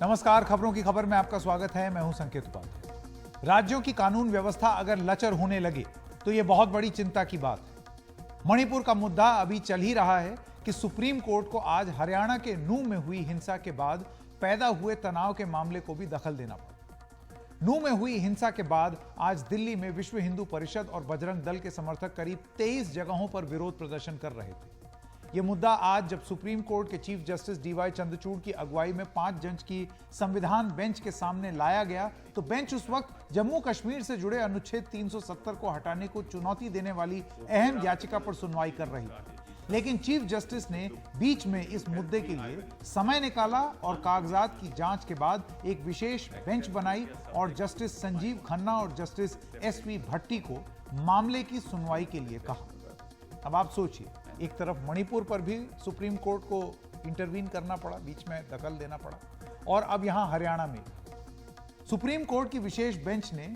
नमस्कार, खबरों की खबर में आपका स्वागत है। मैं हूं संकेत उपाध्याय। राज्यों की कानून व्यवस्था अगर लचर होने लगे तो यह बहुत बड़ी चिंता की बात है। मणिपुर का मुद्दा अभी चल ही रहा है कि सुप्रीम कोर्ट को आज हरियाणा के नूह में हुई हिंसा के बाद पैदा हुए तनाव के मामले को भी दखल देना पड़ा। नूह में हुई हिंसा के बाद आज दिल्ली में विश्व हिंदू परिषद और बजरंग दल के समर्थक करीब 23 जगहों पर विरोध प्रदर्शन कर रहे थे। यह मुद्दा आज जब सुप्रीम कोर्ट के चीफ जस्टिस डीवाई चंद्रचूड़ की अगुवाई में 5 जज की संविधान बेंच के सामने लाया गया तो बेंच उस वक्त जम्मू कश्मीर से जुड़े अनुच्छेद 370 को हटाने को चुनौती देने वाली अहम याचिका पर सुनवाई कर रही थी। लेकिन चीफ जस्टिस ने बीच में इस मुद्दे के लिए समय निकाला और कागजात की जांच के बाद एक विशेष बेंच बनाई और जस्टिस संजीव खन्ना और जस्टिस एसवी भट्टी को मामले की सुनवाई के लिए कहा। अब आप सोचिए, एक तरफ मणिपुर पर भी सुप्रीम कोर्ट को इंटरवीन करना पड़ा, बीच में दखल देना पड़ा, और अब यहां हरियाणा में सुप्रीम कोर्ट की विशेष बेंच ने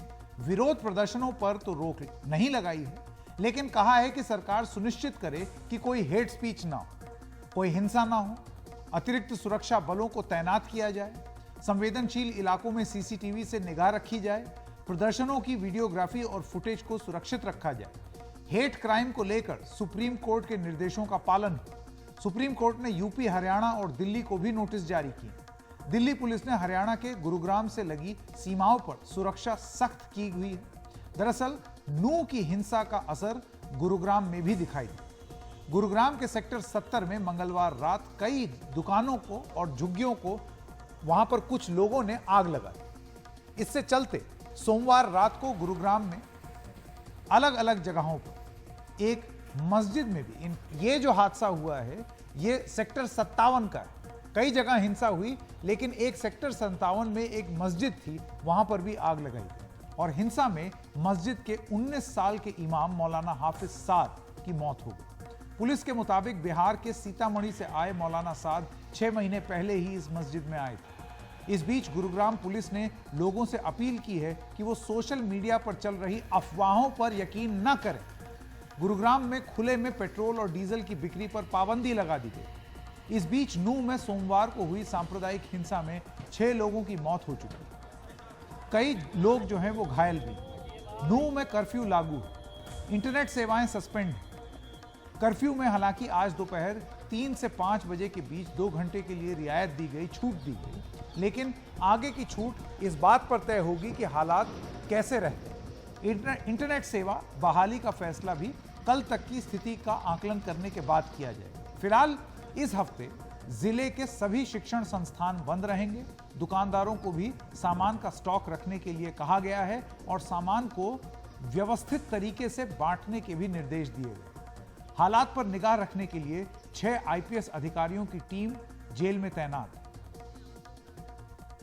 विरोध प्रदर्शनों पर तो रोक नहीं लगाई है, लेकिन कहा है कि सरकार सुनिश्चित करे कि कोई हेट स्पीच ना हो, कोई हिंसा ना हो, अतिरिक्त सुरक्षा बलों को तैनात किया जाए, संवेदनशील इलाकों में सीसीटीवी से निगाह रखी जाए, प्रदर्शनों की वीडियोग्राफी और फुटेज को सुरक्षित रखा जाए, हेट क्राइम को लेकर सुप्रीम कोर्ट के निर्देशों का पालन हो। सुप्रीम कोर्ट ने यूपी, हरियाणा और दिल्ली को भी नोटिस जारी किए। दिल्ली पुलिस ने हरियाणा के गुरुग्राम से लगी सीमाओं पर सुरक्षा सख्त की हुई है। दरअसल नूह की हिंसा का असर गुरुग्राम में भी दिखाई दिया। गुरुग्राम के सेक्टर 70 में मंगलवार रात कई दुकानों को और झुग्गियों को वहां पर कुछ लोगों ने आग लगाई। इससे चलते सोमवार रात को गुरुग्राम में अलग अलग जगहों पर एक मस्जिद में भी ये जो हादसा हुआ है ये सेक्टर 57 का है। कई जगह हिंसा हुई, लेकिन एक सेक्टर 57 में एक मस्जिद थी, वहां पर भी आग लगाई गई और हिंसा में मस्जिद के 19 साल के इमाम मौलाना हाफिज साद की मौत हो गई। पुलिस के मुताबिक बिहार के सीतामढ़ी से आए मौलाना साद 6 महीने पहले ही इस मस्जिद में आए थे। इस बीच गुरुग्राम पुलिस ने लोगों से अपील की है कि वो सोशल मीडिया पर चल रही अफवाहों पर यकीन न करें। गुरुग्राम में खुले में पेट्रोल और डीजल की बिक्री पर पाबंदी लगा दी गई। इस बीच नूह में सोमवार को हुई सांप्रदायिक हिंसा में 6 लोगों की मौत हो चुकी है। कई लोग जो हैं वो घायल भी। नूह में कर्फ्यू लागू है, इंटरनेट सेवाएं सस्पेंड हैं। कर्फ्यू में हालांकि आज दोपहर 3 से 5 बजे के बीच 2 घंटे के लिए रियायत दी गई, छूट दी गई, लेकिन आगे की छूट इस बात पर तय होगी कि हालात कैसे रहते हैं। इंटरनेट सेवा बहाली का फैसला भी कल तक की स्थिति का आकलन करने के बाद किया जाएगा। फिलहाल इस हफ्ते जिले के सभी शिक्षण संस्थान बंद रहेंगे। दुकानदारों को भी सामान का स्टॉक रखने के लिए कहा गया है और सामान को व्यवस्थित तरीके से बांटने के भी निर्देश दिए गए। हालात पर निगाह रखने के लिए 6 आईपीएस अधिकारियों की टीम जेल में तैनात है।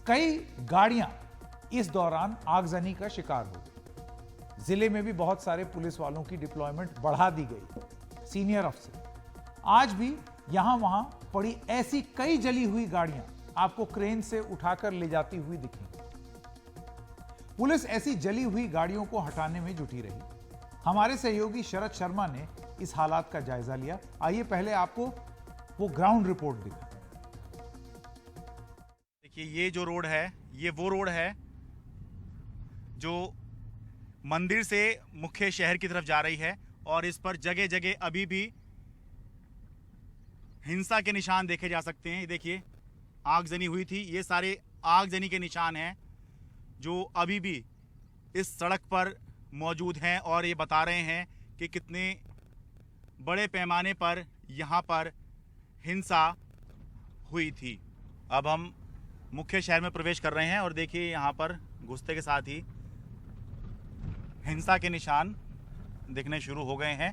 कई गाड़ियां इस दौरान आगजनी का शिकार हो गई। जिले में भी बहुत सारे पुलिस वालों की डिप्लॉयमेंट बढ़ा दी गई। सीनियर अफसर आज भी यहां वहां पड़ी ऐसी कई जली हुई गाड़ियां आपको क्रेन से उठाकर ले जाती हुई दिखेंगी। पुलिस ऐसी जली हुई गाड़ियों को हटाने में जुटी रही। हमारे सहयोगी शरद शर्मा ने इस हालात का जायजा लिया। आइए पहले आपको वो ग्राउंड रिपोर्ट दिखा। देखिए, ये जो रोड है ये वो रोड है जो मंदिर से मुख्य शहर की तरफ जा रही है और इस पर जगह जगह अभी भी हिंसा के निशान देखे जा सकते हैं। देखिए, आगजनी हुई थी, ये सारे आगजनी के निशान हैं जो अभी भी इस सड़क पर मौजूद हैं और ये बता रहे हैं कि कितने बड़े पैमाने पर यहाँ पर हिंसा हुई थी। अब हम मुख्य शहर में प्रवेश कर रहे हैं और देखिए यहाँ पर घुसते के साथ ही हिंसा के निशान दिखने शुरू हो गए हैं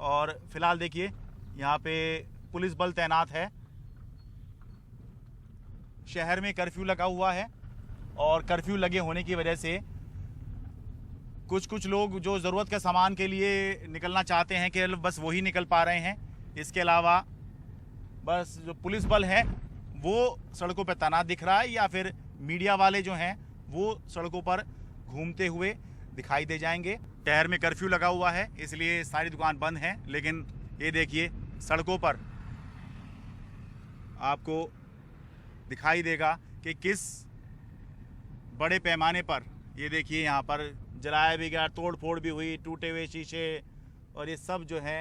और फिलहाल देखिए यहाँ पे पुलिस बल तैनात है। शहर में कर्फ्यू लगा हुआ है और कर्फ्यू लगे होने की वजह से कुछ लोग जो ज़रूरत के सामान के लिए निकलना चाहते हैं कि बस वही निकल पा रहे हैं। इसके अलावा बस जो पुलिस बल है वो सड़कों पर तैनात दिख रहा है या फिर मीडिया वाले जो हैं वो सड़कों पर घूमते हुए दिखाई दे जाएंगे। शहर में कर्फ्यू लगा हुआ है इसलिए सारी दुकान बंद हैं, लेकिन ये देखिए सड़कों पर आपको दिखाई देगा कि किस बड़े पैमाने पर ये देखिए यहाँ पर जलाया भी गया, तोड़ फोड़ भी हुई, टूटे हुए शीशे, और ये सब जो है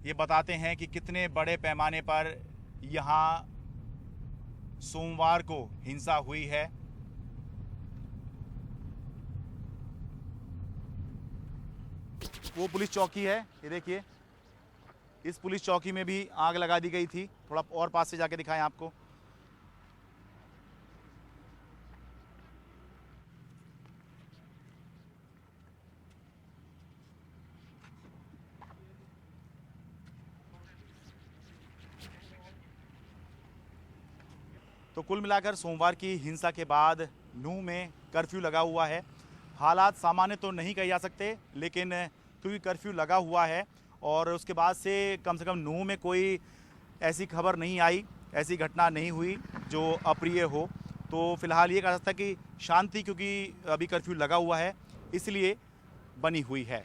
ये बताते हैं कि कितने बड़े पैमाने पर यहाँ सोमवार को हिंसा हुई है। वो पुलिस चौकी है, ये देखिए, इस पुलिस चौकी में भी आग लगा दी गई थी। थोड़ा और पास से जाके दिखाएं आपको। तो कुल मिलाकर सोमवार की हिंसा के बाद नूंह में कर्फ्यू लगा हुआ है। हालात सामान्य तो नहीं कहे जा सकते, लेकिन क्योंकि कर्फ्यू लगा हुआ है और उसके बाद से कम नूंह में कोई ऐसी खबर नहीं आई, ऐसी घटना नहीं हुई जो अप्रिय हो। तो फिलहाल ये कह सकता है कि शांति, क्योंकि अभी कर्फ्यू लगा हुआ है, इसलिए बनी हुई है।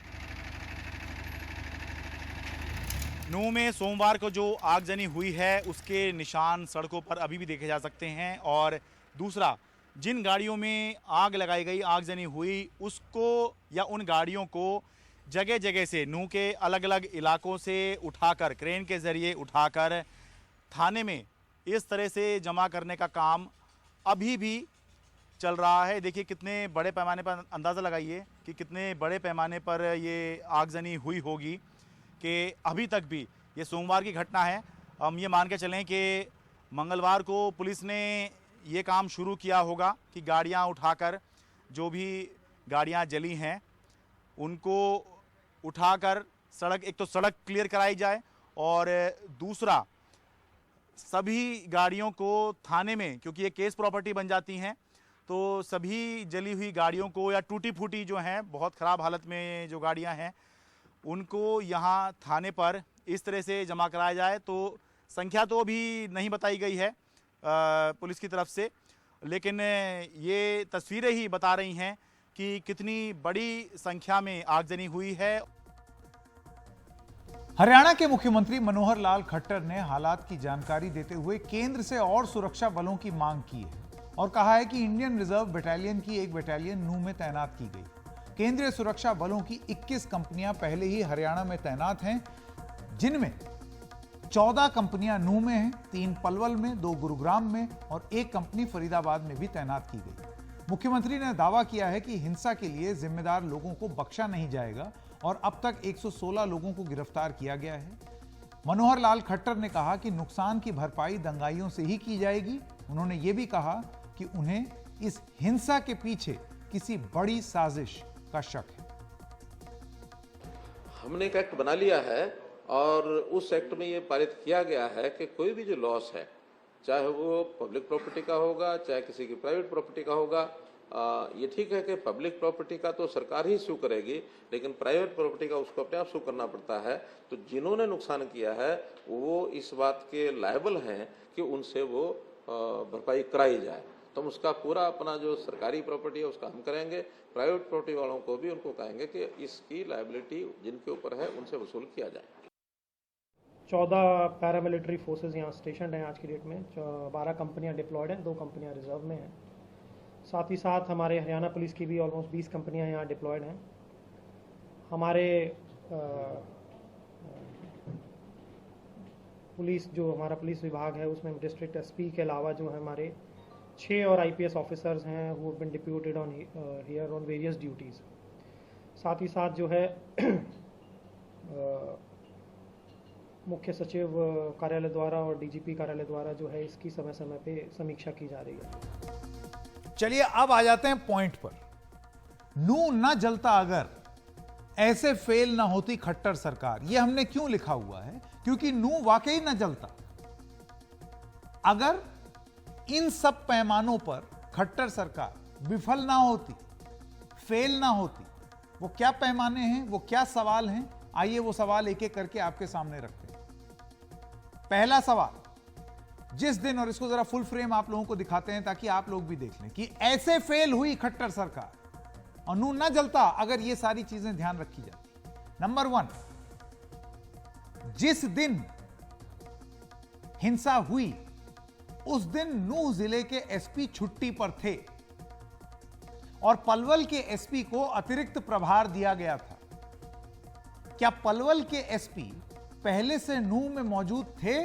नूंह में सोमवार को जो आगजनी हुई है उसके निशान सड़कों पर अभी भी देखे जा सकते हैं। और दूसरा, जिन गाड़ियों में आग लगाई गई, आगजनी हुई, उसको या उन गाड़ियों को जगह जगह से नूंह के अलग अलग इलाकों से उठाकर, क्रेन के ज़रिए उठाकर थाने में इस तरह से जमा करने का काम अभी भी चल रहा है। देखिए कितने बड़े पैमाने पर, अंदाज़ा लगाइए कि कितने बड़े पैमाने पर ये आगजनी हुई होगी कि अभी तक भी, ये सोमवार की घटना है, हम ये मान के चलें कि मंगलवार को पुलिस ने ये काम शुरू किया होगा कि गाड़ियां उठाकर, जो भी गाड़ियां जली हैं उनको उठाकर सड़क, एक तो सड़क क्लियर कराई जाए और दूसरा सभी गाड़ियों को थाने में, क्योंकि ये केस प्रॉपर्टी बन जाती हैं, तो सभी जली हुई गाड़ियों को या टूटी फूटी जो हैं, बहुत ख़राब हालत में जो गाड़ियां हैं, उनको यहाँ थाने पर इस तरह से जमा कराया जाए। तो संख्या तो अभी नहीं बताई गई है पुलिस की तरफ से, लेकिन ये तस्वीरें ही बता रही हैं कि कितनी बड़ी संख्या में आगजनी हुई है। हरियाणा के मुख्यमंत्री मनोहर लाल खट्टर ने हालात की जानकारी देते हुए केंद्र से और सुरक्षा बलों की मांग की है और कहा है कि इंडियन रिजर्व बटालियन की एक बटालियन नूंह में तैनात की गई। केंद्रीय सुरक्षा बलों की 21 कंपनियां पहले ही हरियाणा में तैनात हैं, जिनमें 14 कंपनियां नूंह में हैं, 3 पलवल में, 2 गुरुग्राम में और 1 कंपनी फरीदाबाद में भी तैनात की गई। मुख्यमंत्री ने दावा किया है कि हिंसा के लिए जिम्मेदार लोगों को बख्शा नहीं जाएगा और अब तक 116 लोगों को गिरफ्तार किया गया है। मनोहर लाल खट्टर ने कहा कि नुकसान की भरपाई दंगाइयों से ही की जाएगी। उन्होंने ये भी कहा कि उन्हें इस हिंसा के पीछे किसी बड़ी साजिश का शक है। हमने एक एक्ट बना लिया है और उस एक्ट में ये पारित किया गया है कि कोई भी जो लॉस है, चाहे वो पब्लिक प्रॉपर्टी का होगा, चाहे किसी की प्राइवेट प्रॉपर्टी का होगा, ये ठीक है कि पब्लिक प्रॉपर्टी का तो सरकार ही सू करेगी, लेकिन प्राइवेट प्रॉपर्टी का उसको अपने आप सू करना पड़ता है। तो जिन्होंने नुकसान किया है वो इस बात के लायबल हैं कि उनसे वो भरपाई कराई जाए। तो हम उसका पूरा अपना जो सरकारी प्रॉपर्टी है उसका हम करेंगे, प्राइवेट प्रॉपर्टी वालों को भी उनको कहेंगे कि इसकी लायबिलिटी जिनके ऊपर है उनसे वसूल किया जाए। 14 पैरामिलिट्री फोर्सेस यहाँ स्टेशन हैं आज की डेट में। 12 कंपनियाँ डिप्लॉयड हैं, 2 कंपनियाँ रिजर्व में हैं। साथ ही साथ हमारे हरियाणा पुलिस की भी ऑलमोस्ट 20 कंपनियाँ यहाँ डिप्लॉयड हैं। हमारे पुलिस, जो हमारा पुलिस विभाग है, उसमें डिस्ट्रिक्ट एसपी के अलावा जो है हमारे 6 और आईपीएस ऑफिसर्स हैं who have been deputed on here on various duties. साथ ही साथ जो है मुख्य सचिव कार्यालय द्वारा और डीजीपी कार्यालय द्वारा जो है इसकी समय समय पे समीक्षा की जा रही है। चलिए अब आ जाते हैं पॉइंट पर। नूंह न जलता अगर, ऐसे फेल ना होती खट्टर सरकार। यह हमने क्यों लिखा हुआ है? क्योंकि नूंह वाकई न जलता अगर इन सब पैमानों पर खट्टर सरकार विफल ना होती, फेल ना होती। वो क्या पैमाने हैं, वो क्या सवाल हैं, आइए वो सवाल एक एक करके आपके सामने रखते हैं। पहला सवाल, जिस दिन, और इसको जरा फुल फ्रेम आप लोगों को दिखाते हैं ताकि आप लोग भी देख लें कि ऐसे फेल हुई खट्टर सरकार और नूंह ना जलता अगर ये सारी चीजें ध्यान रखी जाती। नंबर 1, जिस दिन हिंसा हुई उस दिन नूह जिले के एसपी छुट्टी पर थे और पलवल के एसपी को अतिरिक्त प्रभार दिया गया था। क्या पलवल के एसपी पहले से नूह में मौजूद थे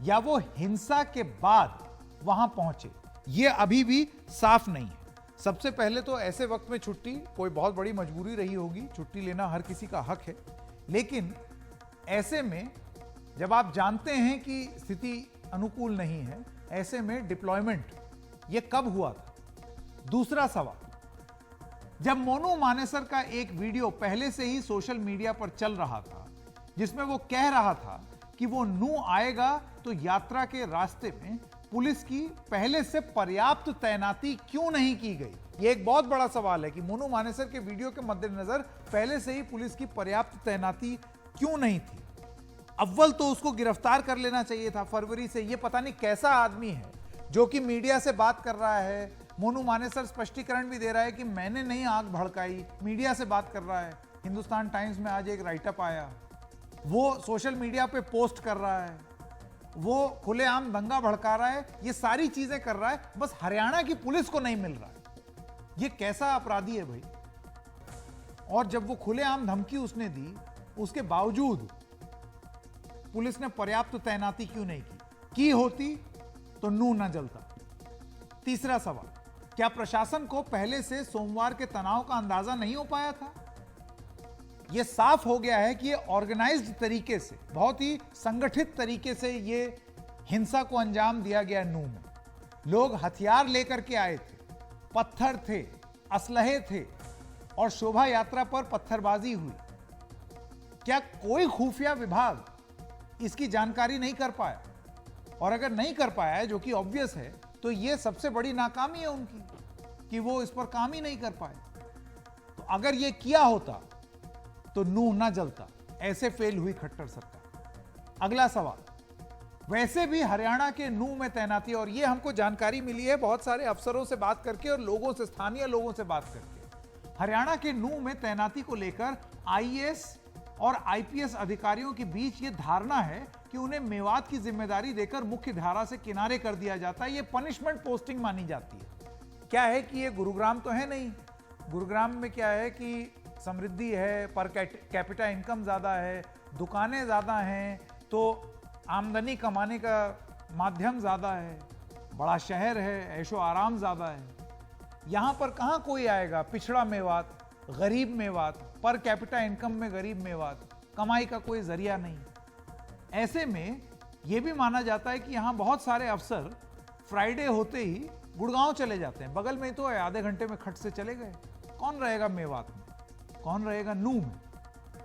या वो हिंसा के बाद वहां पहुंचे, यह अभी भी साफ नहीं है। सबसे पहले तो ऐसे वक्त में छुट्टी कोई बहुत बड़ी मजबूरी रही होगी, छुट्टी लेना हर किसी का हक है, लेकिन ऐसे में जब आप जानते हैं कि स्थिति अनुकूल नहीं है, ऐसे में डिप्लॉयमेंट ये कब हुआ था? दूसरा सवाल, जब मोनू मानेसर का एक वीडियो पहले से ही सोशल मीडिया पर चल रहा था जिसमें वो कह रहा था कि वो नूह आएगा तो यात्रा के रास्ते में पुलिस की पहले से पर्याप्त तैनाती क्यों नहीं की गई? यह एक बहुत बड़ा सवाल है कि मोनू मानेसर के वीडियो के मद्देनजर पहले से ही पुलिस की पर्याप्त तैनाती क्यों नहीं थी? अव्वल तो उसको गिरफ्तार कर लेना चाहिए था फरवरी से। यह पता नहीं कैसा आदमी है जो कि मीडिया से बात कर रहा है। मोनू मानेसर स्पष्टीकरण भी दे रहा है कि मैंने नहीं आग भड़काई, मीडिया से बात कर रहा है। हिंदुस्तान टाइम्स में आज एक राइटअप आया, वो सोशल मीडिया पे पोस्ट कर रहा है, वो खुलेआम दंगा भड़का रहा है, ये सारी चीजें कर रहा है, बस हरियाणा की पुलिस को नहीं मिल रहा है। ये कैसा अपराधी है भाई? और जब वो खुलेआम धमकी उसने दी, उसके बावजूद पुलिस ने पर्याप्त तैनाती क्यों नहीं की होती तो नूह न जलता। तीसरा सवाल, क्या प्रशासन को पहले से सोमवार के तनाव का अंदाजा नहीं हो पाया था? यह साफ हो गया है कि यह ऑर्गेनाइज्ड तरीके से, बहुत ही संगठित तरीके से यह हिंसा को अंजाम दिया गया। नूह में लोग हथियार लेकर के आए थे, पत्थर थे, असलहे थे और शोभा यात्रा पर पत्थरबाजी हुई। क्या कोई खुफिया विभाग इसकी जानकारी नहीं कर पाया? और अगर नहीं कर पाया है, जो कि ऑब्वियस है, तो यह सबसे बड़ी नाकामी है उनकी कि वो इस पर काम ही नहीं कर पाए। तो अगर यह किया होता तो नूह ना जलता। ऐसे फेल हुई खट्टर सरकार। अगला सवाल, वैसे भी हरियाणा के नूह में तैनाती, और यह हमको जानकारी मिली है बहुत सारे अफसरों से बात करके और लोगों से, स्थानीय लोगों से बात करके, हरियाणा के नूह में तैनाती को लेकर आईएएस और आईपीएस अधिकारियों के बीच यह धारणा है कि उन्हें मेवात की जिम्मेदारी देकर मुख्य धारा से किनारे कर दिया जाता है। यह पनिशमेंट पोस्टिंग मानी जाती है। क्या है कि यह गुरुग्राम तो है नहीं। गुरुग्राम में क्या है कि समृद्धि है, पर कैपिटा इनकम ज़्यादा है, दुकानें ज़्यादा हैं, तो आमदनी कमाने का माध्यम ज़्यादा है, बड़ा शहर है, ऐशो आराम ज़्यादा है। यहाँ पर कहाँ कोई आएगा? पिछड़ा मेवात, गरीब मेवात, पर कैपिटा इनकम में गरीब मेवात, कमाई का कोई जरिया नहीं। ऐसे में यह भी माना जाता है कि यहाँ बहुत सारे अफसर फ्राइडे होते ही गुड़गांव चले जाते हैं, बगल में ही तो है, आधे घंटे में खट से चले गए। कौन रहेगा मेवात में? कौन रहेगा नूह में?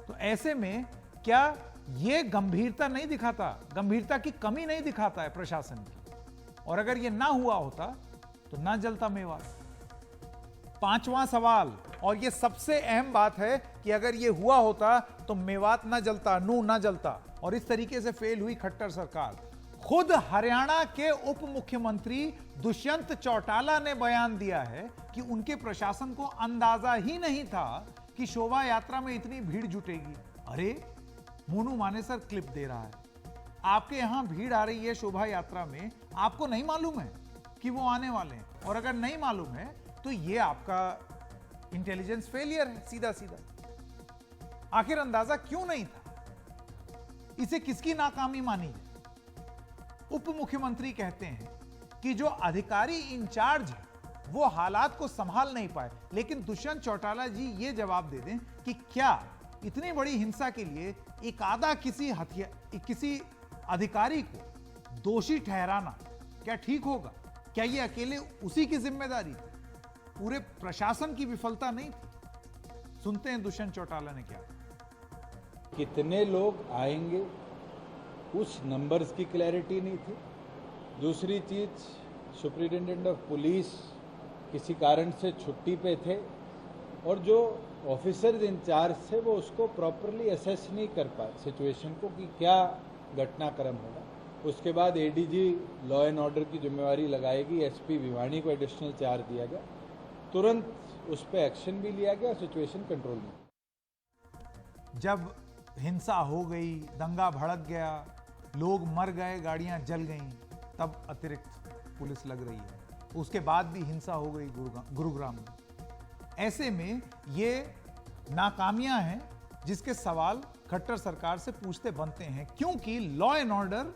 तो ऐसे में क्या यह गंभीरता नहीं दिखाता, गंभीरता की कमी नहीं दिखाता है प्रशासन की? और अगर यह ना हुआ होता तो ना जलता मेवात। पांचवां सवाल, और यह सबसे अहम बात है कि अगर यह हुआ होता तो मेवात ना जलता, नूह ना जलता। और इस तरीके से फेल हुई खट्टर सरकार। खुद हरियाणा के उप मुख्यमंत्री दुष्यंत चौटाला ने बयान दिया है कि उनके प्रशासन को अंदाजा ही नहीं था कि शोभा यात्रा में इतनी भीड़ जुटेगी। अरे, मोनू मानेसर क्लिप दे रहा है, आपके यहां भीड़ आ रही है शोभा यात्रा में, आपको नहीं मालूम है कि वो आने वाले हैं? और अगर नहीं मालूम है तो ये आपका इंटेलिजेंस फेलियर है, सीधा सीधा। आखिर अंदाजा क्यों नहीं था? इसे किसकी नाकामी मानी है? उप मुख्यमंत्री कहते हैं कि जो अधिकारी इंचार्ज है वो हालात को संभाल नहीं पाए। लेकिन दुष्यंत चौटाला जी ये जवाब दे दें कि क्या इतनी बड़ी हिंसा के लिए एक आधा किसी अधिकारी को दोषी ठहराना क्या ठीक होगा? क्या ये अकेले उसी की जिम्मेदारी थी? पूरे प्रशासन की विफलता नहीं थी? सुनते हैं दुष्यंत चौटाला ने क्या। कितने लोग आएंगे उस नंबर्स की क्लैरिटी नहीं थी। दूसरी चीज, सुप्रिटेंडेंट ऑफ पुलिस किसी कारण से छुट्टी पे थे और जो ऑफिसर्स इंचार्ज थे वो उसको प्रॉपरली असेस नहीं कर पाए सिचुएशन को कि क्या घटनाक्रम होगा। उसके बाद एडीजी लॉ एंड ऑर्डर की जिम्मेवारी लगाएगी, एसपी भिवानी को एडिशनल चार्ज दिया गया, तुरंत उस पर एक्शन भी लिया गया, सिचुएशन कंट्रोल में। जब हिंसा हो गई, दंगा भड़क गया, लोग मर गए, गाड़ियां जल गईं, तब अतिरिक्त पुलिस लग रही है, उसके बाद भी हिंसा हो गई गुरुग्राम में। ऐसे में ये नाकामियां हैं जिसके सवाल खट्टर सरकार से पूछते बनते हैं, क्योंकि लॉ एंड ऑर्डर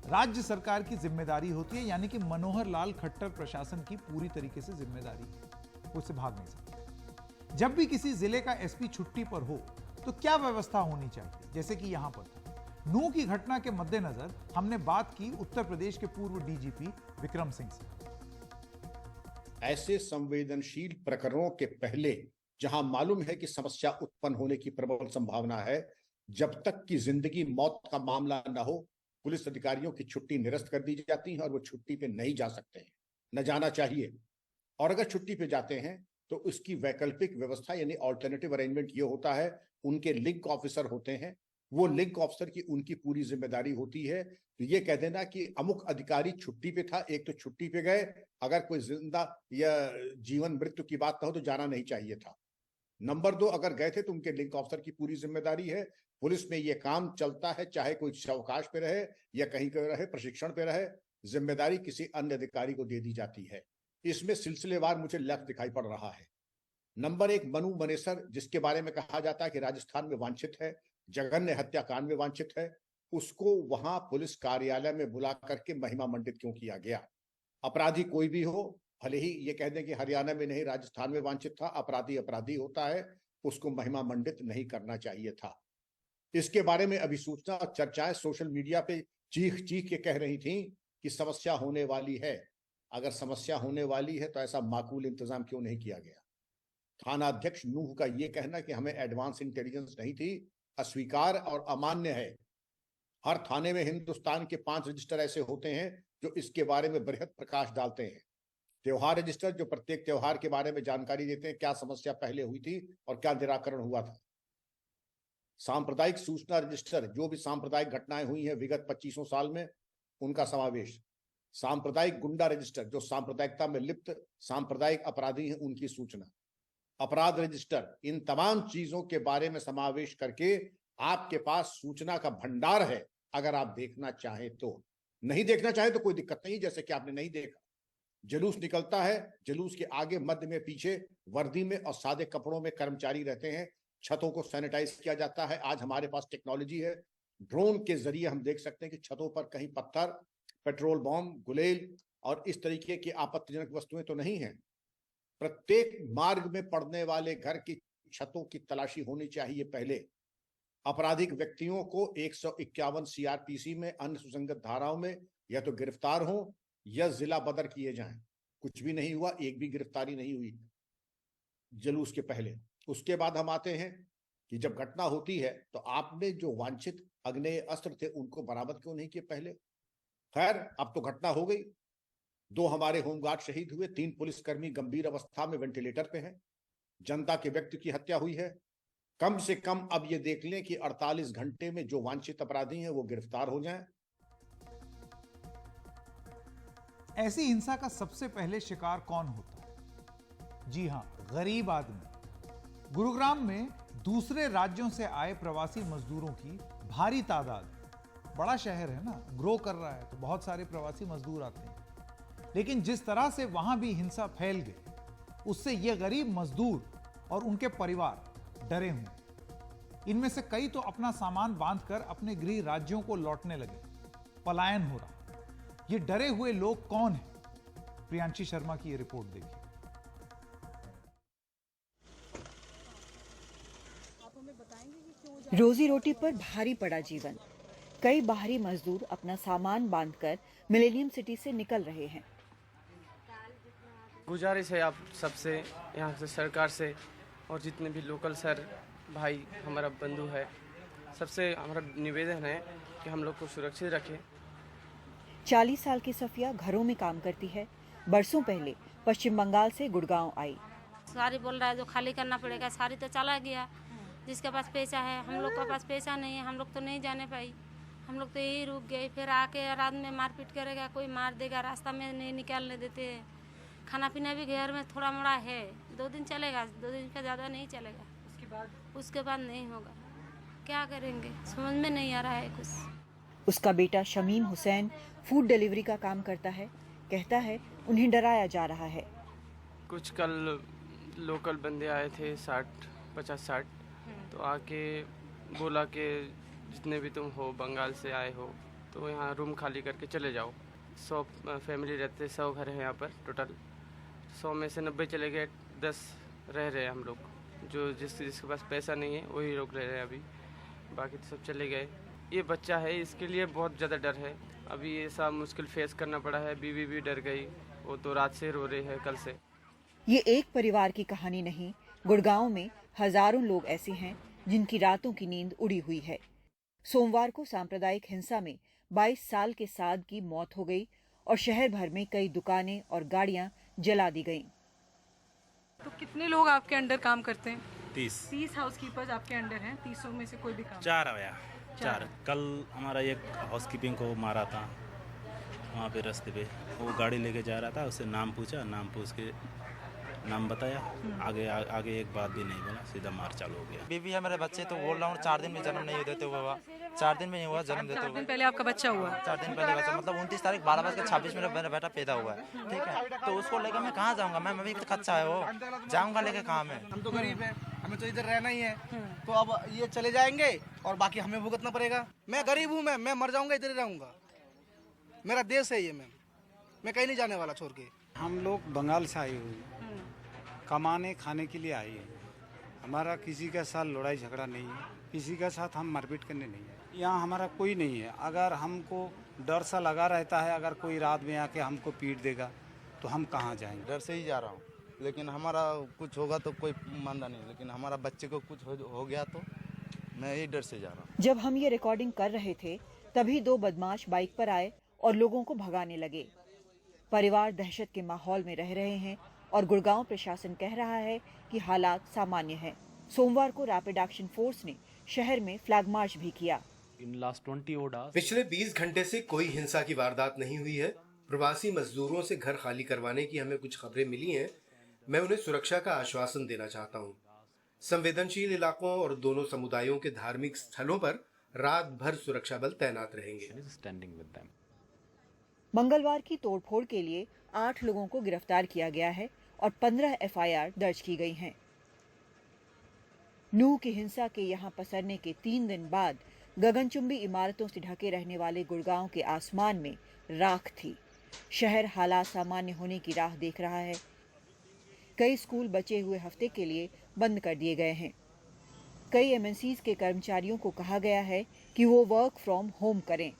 राज्य सरकार की जिम्मेदारी होती है, यानी कि मनोहर लाल खट्टर प्रशासन की पूरी तरीके से जिम्मेदारी है, उससे भाग नहीं सकते। जब भी किसी जिले का एसपी छुट्टी पर हो तो क्या व्यवस्था होनी चाहिए, जैसे कि यहां पर था। नूह की घटना के मद्देनजर हमने बात की उत्तर प्रदेश के पूर्व डीजीपी विक्रम सिंह से। ऐसे संवेदनशील प्रकरणों के पहले जहां मालूम है कि समस्या उत्पन्न होने की प्रबल संभावना है, जब तक कि जिंदगी मौत का मामला न हो, पुलिस अधिकारियों की छुट्टी निरस्त कर दी जाती है और वो छुट्टी पे नहीं जा सकते हैं, न जाना चाहिए। और अगर छुट्टी पे जाते हैं तो उसकी वैकल्पिक व्यवस्था यानी ऑल्टरनेटिव अरेंजमेंट ये होता है, उनके लिंक ऑफिसर होते हैं, वो लिंक ऑफिसर की उनकी पूरी जिम्मेदारी होती है। तो ये कह देना कि अमुक अधिकारी छुट्टी पे था, एक तो छुट्टी पे गए, अगर कोई जिंदा या जीवन मृत्यु की बात ना हो तो जाना नहीं चाहिए था। नंबर 2, अगर गए थे तो उनके लिंक ऑफिसर की पूरी जिम्मेदारी है। पुलिस में ये काम चलता है, चाहे कोई अवकाश पे रहे या कहीं पे रहे, प्रशिक्षण पे रहे, जिम्मेदारी किसी अन्य अधिकारी को दे दी जाती है। इसमें सिलसिलेवार मुझे लक्ष्य दिखाई पड़ रहा है। नंबर 1, मनु मनेसर, जिसके बारे में कहा जाता है कि राजस्थान में वांछित है, जघन्य हत्याकांड में वांछित है, उसको वहां पुलिस कार्यालय में बुला करके महिमा मंडित क्यों किया गया? अपराधी कोई भी हो, भले ही ये कह दें कि हरियाणा में नहीं राजस्थान में वांछित था, अपराधी अपराधी होता है, उसको महिमा मंडित नहीं करना चाहिए था। इसके बारे में अभी सूचना और चर्चाएं सोशल मीडिया पे चीख चीख के कह रही थी कि समस्या होने वाली है। अगर समस्या होने वाली है तो ऐसा माकूल इंतजाम क्यों नहीं किया गया? थाना अध्यक्ष नूह का यह कहना कि हमें एडवांस इंटेलिजेंस नहीं थी, अस्वीकार और अमान्य है। हर थाने में हिंदुस्तान के 5 रजिस्टर ऐसे होते हैं जो इसके बारे में बृहद प्रकाश डालते हैं। त्योहार रजिस्टर जो प्रत्येक त्योहार के बारे में जानकारी देते हैं, क्या समस्या पहले हुई थी और क्या निराकरण हुआ था। सांप्रदायिक सूचना रजिस्टर, जो भी सांप्रदायिक घटनाएं हुई हैं विगत 25 साल में, उनका समावेश। सांप्रदायिक गुंडा रजिस्टर, जो सांप्रदायिकता में लिप्त सांप्रदायिक अपराधी हैं, उनकी सूचना। अपराध रजिस्टर, इन तमाम चीजों के बारे में समावेश करके आपके पास सूचना का भंडार है। अगर आप देखना चाहें तो, नहीं देखना चाहें तो कोई दिक्कत नहीं, जैसे कि आपने नहीं देखा। जुलूस निकलता है, जुलूस के आगे मध्य में पीछे वर्दी में और सादे कपड़ों में कर्मचारी रहते हैं, छतों को सैनिटाइज किया जाता है। आज हमारे पास टेक्नोलॉजी है, ड्रोन के जरिए हम देख सकते हैं कि छतों पर कहीं पत्थर, पेट्रोल बॉम्ब, गुलेल और इस तरीके की आपत्तिजनक वस्तुएं तो नहीं है। प्रत्येक मार्ग में पड़ने वाले घर की छतों की तलाशी होनी चाहिए पहले। आपराधिक व्यक्तियों को 151 सीआरपीसी में अन्य सुसंगत धाराओं में या तो गिरफ्तार हो या जिला बदर किए जाएं। कुछ भी नहीं हुआ, एक भी गिरफ्तारी नहीं हुई जुलूस के पहले। उसके बाद हम आते हैं कि जब घटना होती है तो आपने जो वांछित अग्नेय अस्त्र थे उनको बरामद क्यों नहीं किए पहले? खैर, अब तो घटना हो गई। 2 हमारे होमगार्ड शहीद हुए, 3 पुलिसकर्मी गंभीर अवस्था में वेंटिलेटर पे हैं। जनता के व्यक्ति की हत्या हुई है। कम से कम अब ये देख लें कि 48 घंटे में जो वांछित अपराधी हैं वो गिरफ्तार हो जाएं। ऐसी हिंसा का सबसे पहले शिकार कौन होता है? जी हां, गरीब आदमी। गुरुग्राम में दूसरे राज्यों से आए प्रवासी मजदूरों की भारी तादाद, बड़ा शहर है ना, ग्रो कर रहा है तो बहुत सारे प्रवासी मजदूर आते हैं। लेकिन जिस तरह से वहां भी हिंसा फैल गई, उससे ये गरीब मजदूर और उनके परिवार डरे हुए। इनमें से कई तो अपना सामान बांधकर अपने गृह राज्यों को लौटने लगे। पलायन हो रहा। ये डरे हुए लोग कौन हैं? प्रियांशी शर्मा की ये रिपोर्ट देखिए। रोजी रोटी पर भारी पड़ा जीवन। कई बाहरी मजदूर अपना सामान बांधकर मिलेनियम सिटी से निकल रहे हैं। गुजारिश है आप सबसे, यहाँ से सरकार से और जितने भी लोकल सर भाई हमारा बंधु है, सबसे हमारा निवेदन है कि हम लोग को सुरक्षित रखें। 40 साल की सफिया घरों में काम करती है। बरसों पहले पश्चिम बंगाल से गुड़गांव आई। सारी बोल रहा है जो खाली करना पड़ेगा, सारी तो चला गया। जिसके पास पैसा है, हम लोग के पास पैसा नहीं है, हम लोग तो नहीं जाने पाई। हम लोग तो यही रुक गए। फिर आके रात में मारपीट करेगा, कोई मार देगा, रास्ता में नहीं निकालने देते हैं। खाना पीना भी घर में थोड़ा मोड़ा है, 2 दिन चलेगा, 2 दिन का ज़्यादा नहीं चलेगा। उसके बाद नहीं होगा। क्या करेंगे, समझ में नहीं आ रहा है कुछ। उसका बेटा शमीम हुसैन फूड डिलीवरी का काम करता है। कहता है उन्हें डराया जा रहा है। कुछ कल लोकल बंदे आए थे 50-60, तो आके बोला कि जितने भी तुम हो बंगाल से आए हो तो यहाँ रूम खाली करके चले जाओ। 100 फैमिली रहते, 100 घर हैं यहाँ पर टोटल। 100 में से 90 चले गए, 10 रह रहे हैं हम लोग। जो जिसके पास पैसा नहीं है वही लोग रह रहे हैं अभी, बाकी तो सब चले गए। ये बच्चा है, इसके लिए बहुत ज़्यादा डर है। अभी ये सब मुश्किल फेस करना पड़ा है। बीवी भी डर गई, वो तो रात से रो रही है कल से। ये एक परिवार की कहानी नहीं, गुड़गांव में हजारों लोग ऐसे हैं जिनकी रातों की नींद उड़ी हुई है। सोमवार को सांप्रदायिक हिंसा में 22 साल के साद की मौत हो गई और शहर भर में कई दुकानें और गाड़ियां जला दी गईं। तो कितने लोग आपके अंडर काम करते हैं? 30 हाउसकीपर्स आपके अंडर हैं। 30 में से कोई भी काम? 4 आया 4। कल हमारा एक हाउसकीपिंग को मारा था वहाँ पे रास्ते पे। वो गाड़ी लेके जा रहा था, उससे नाम पूछा, नाम पूछ के नाम बताया, आगे एक बात भी नहीं बोला, सीधा मार चालू हो गया। बीवी है मेरे बच्चे, तो बोल रहा हूँ 4 दिन में जन्म नहीं देते हुआ, 4 दिन में नहीं हुआ जन्म देते हुए। 4 दिन पहले आपका बच्चा हुआ? 4 दिन पहले बच्चा, मतलब 29 तारीख 12:26 मेरा बेटा पैदा हुआ है। ठीक है, तो उसको लेकर मैं कहाँ जाऊँगा? मैं अभी कच्चा है, वो जाऊँगा लेके कहाँ में? हम तो गरीब है, हमें तो इधर रहना ही है। तो अब ये चले जाएंगे और बाकी हमें भुगतना पड़ेगा। मैं गरीब हूँ, मैं मर जाऊँगा, इधर ही रहूँगा। मेरा देश है ये, मैं कहीं नहीं जाने वाला छोड़ के। हम लोग बंगाल से आए हुए, कमाने खाने के लिए आए हैं। हमारा किसी के साथ लड़ाई झगड़ा नहीं है, किसी के साथ हम मारपीट करने नहीं है। यहाँ हमारा कोई नहीं है। अगर हमको डर सा लगा रहता है, अगर कोई रात में आके हमको पीट देगा तो हम कहाँ जाएंगे? डर से ही जा रहा हूँ, लेकिन हमारा कुछ होगा तो कोई मानता नहीं, लेकिन हमारा बच्चे को कुछ हो गया तो मैं यही डर से जा रहा हूँ। जब हम ये रिकॉर्डिंग कर रहे थे तभी 2 बदमाश बाइक पर आए और लोगों को भगाने लगे। परिवार दहशत के माहौल में रह रहे हैं और गुड़गांव प्रशासन कह रहा है कि हालात सामान्य हैं। सोमवार को रैपिड एक्शन फोर्स ने शहर में फ्लैग मार्च भी किया। पिछले 20 घंटे से कोई हिंसा की वारदात नहीं हुई है। प्रवासी मजदूरों से घर खाली करवाने की हमें कुछ खबरें मिली हैं। मैं उन्हें सुरक्षा का आश्वासन देना चाहता हूं। संवेदनशील इलाकों और दोनों समुदायों के धार्मिक स्थलों पर रात भर सुरक्षा बल तैनात रहेंगे। मंगलवार की तोड़फोड़ के लिए 8 लोगों को गिरफ्तार किया गया है और 15 एफआईआर दर्ज की गई हैं। नूह की हिंसा के यहां पसरने के 3 दिन बाद गगनचुंबी इमारतों से ढके रहने वाले गुड़गांव के आसमान में राख थी। शहर हालात सामान्य होने की राह देख रहा है। कई स्कूल बचे हुए हफ्ते के लिए बंद कर दिए गए हैं। कई एमएनसीज के कर्मचारियों को कहा गया है कि वो वर्क फ्रॉम होम करें।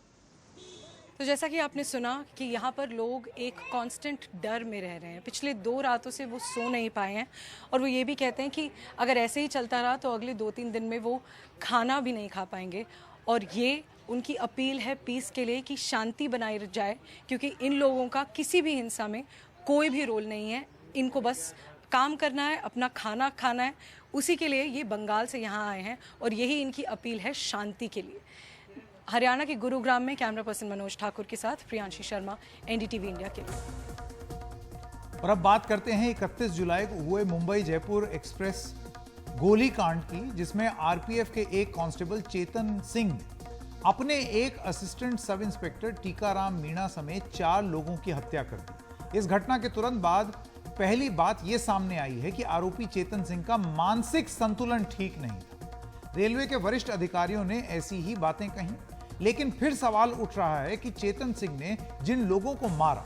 तो जैसा कि आपने सुना कि यहाँ पर लोग एक कांस्टेंट डर में रह रहे हैं। पिछले 2 रातों से वो सो नहीं पाए हैं और वो ये भी कहते हैं कि अगर ऐसे ही चलता रहा तो अगले 2-3 दिन में वो खाना भी नहीं खा पाएंगे। और ये उनकी अपील है पीस के लिए कि शांति बनाई जाए, क्योंकि इन लोगों का किसी भी हिंसा में कोई भी रोल नहीं है। इनको बस काम करना है, अपना खाना खाना है। उसी के लिए ये बंगाल से यहाँ आए हैं और यही इनकी अपील है शांति के लिए। हरियाणा के गुरुग्राम में कैमरा पर्सन मनोज ठाकुर के साथ प्रियांशी शर्मा, एनडीटीवी इंडिया के लिए। और अब बात करते हैं 31 जुलाई को हुए मुंबई जयपुर एक्सप्रेस गोलीकांड की, जिसमें आरपीएफ के एक कांस्टेबल चेतन सिंह ने अपने एक assistant sub inspector Tikaram Meena समेत 4 लोगों की हत्या कर दी। इस घटना के तुरंत बाद पहली बात यह सामने आई है कि आरोपी चेतन सिंह का मानसिक संतुलन ठीक नहीं था। रेलवे के वरिष्ठ अधिकारियों ने ऐसी ही बातें कही, लेकिन फिर सवाल उठ रहा है कि चेतन सिंह ने जिन लोगों को मारा